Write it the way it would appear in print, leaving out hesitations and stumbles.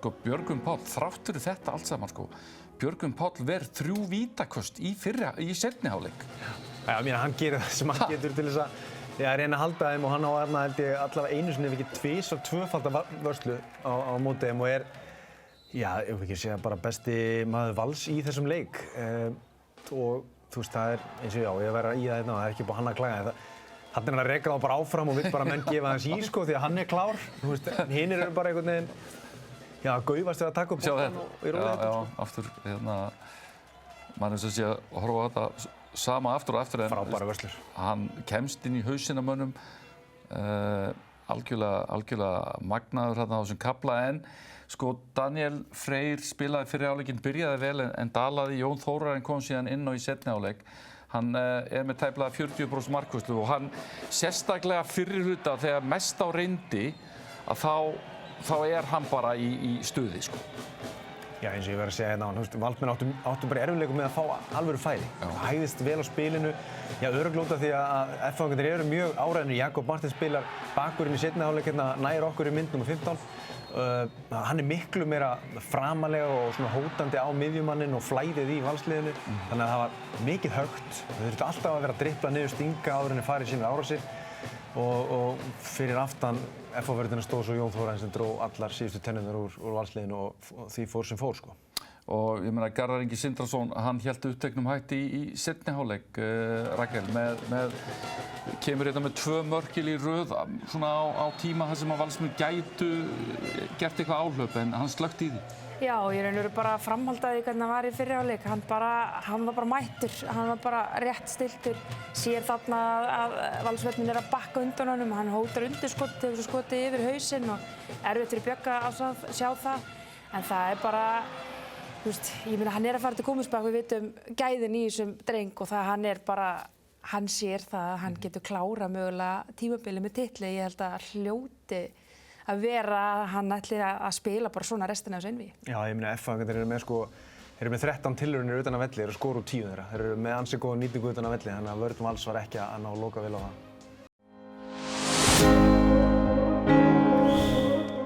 sko, Björgvin Páll, þrátt fyrir þetta allt saman, sko, Björgvin Páll verð 3 vítaköst í seinni hálfleik. Já, hann gerir það sem hann getur til þess að reyna að halda þeim og hann á þarna held ég allavega einu sinni ef ekki tvisvar tvöfalda vörslu á móti þeim og já, ef ekki segja bara besti maður Vals í þessum leik. Og þú veist, það eins og já, ég verð í það hérna og það ekki búið hann að klaga það. Hann að reka þá bara áfram og vill bara menn gefa þess í sko því að hann klár. Þú veist, hinir eru bara einhvern veginn, já, gaufast við að taka upp boltann og í rólega þetta. Já, aftur, maður eins og sé að horfa á þetta sama aftur og aftur en frábæra vörslur. Hann kemst inn í hausinn á mönnum, algjörlega magnaður hérna á þessum kafla en sko Daniel Freyr spilaði fyrri hálfleikinn, byrjaði vel en dalaði, Jón Þórarinn kom síðan inn á í seinni hálfleik. Hann með tæplega 40% markvarslu og hann sérstaklega fyrri hluta þegar mest á reyndi að þá hann bara í stuði sko. Já, eins og ég verið að segja hérna á hann, Valsmenn áttu bara erfiðleikum með að fá alvöru færi. Hæðist vel á spilinu, já örugglega því að F-fangarnir eru mjög áræðnir. Jakob Martin spilar bakurinn í seinni hálfleik hérna nær okkur í mynd nr. 15. Hann miklu meira framalega og svona hótandi á miðjumanninn og flæðið í Valsliðinu. Þannig að það var mikið högt. Þau þurftu alltaf að vera að dribbla niður, stinga áður en þeir fara í sínar árásir. Og fyrir aftan FH-vörðina stóð svo Jón Þórarinn sem dró allar síðustu tennurnar úr Valsliðinu og því fór sem fór sko. Og ég meina Garðar Ingi Sindrason, hann hélt uppteknum hætti í seinni hálfleik, Rakel, kemur hérna með 2 mörk í röð svona á tíma þar sem að Valsmenn gætu gert eitthvað áhlaup en hann slökkti í því. Já, ég raunveru bara framhaldaði hvernig hann var í fyrri hálfleik. Hann var bara mættur, hann var bara rétt stilltur. Sér þarna að Valsvöllin að bakka undan honum, hann hótar undirskot, hefur svo skotið yfir hausinn og erfitt fyrir Bjögga að sjá það. En það bara, þú veist, ég meina hann að fara til Kómusbakk, við vitum gæðin í þessum dreng og það hann sér það að hann getur klárað mögulega tímabili með titli. Ég held að hljóti að vera að hann ætli að spila bara svona restina af þessu einvígi. Já, ég meina F-fangarnir eru með 13 tilraunir utan af velli, eru skora úr 10 þeirra. Þeir eru með ansi góða nýtingu utan af velli, þannig að vörn Vals var ekki að ná að loka vel á það.